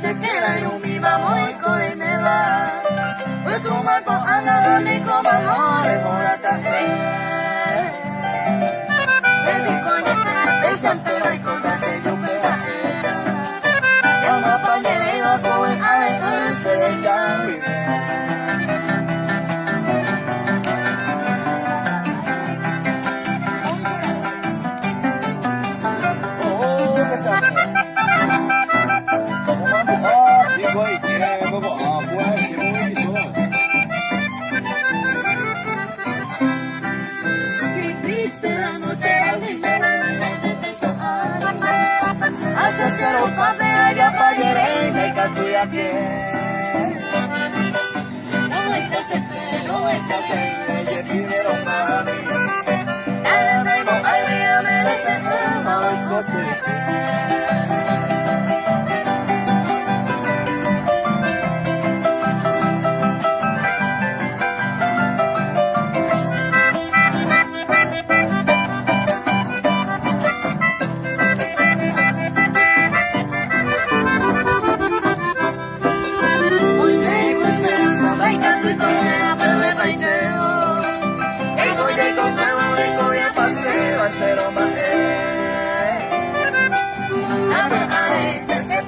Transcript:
se queda y un viva muy corre y me va. Pues tu mato anda ni como amores por acá. El bicoño te santero y con la sello pega. Llama pa' llevar por el ave se ve ya mi Cero pape allá pa' Yerena y Catuyaque. No es ese te, no es ese, y primero para mí. Dale traigo, ay, mía, merece nada, y cosas. Pero más sabe a se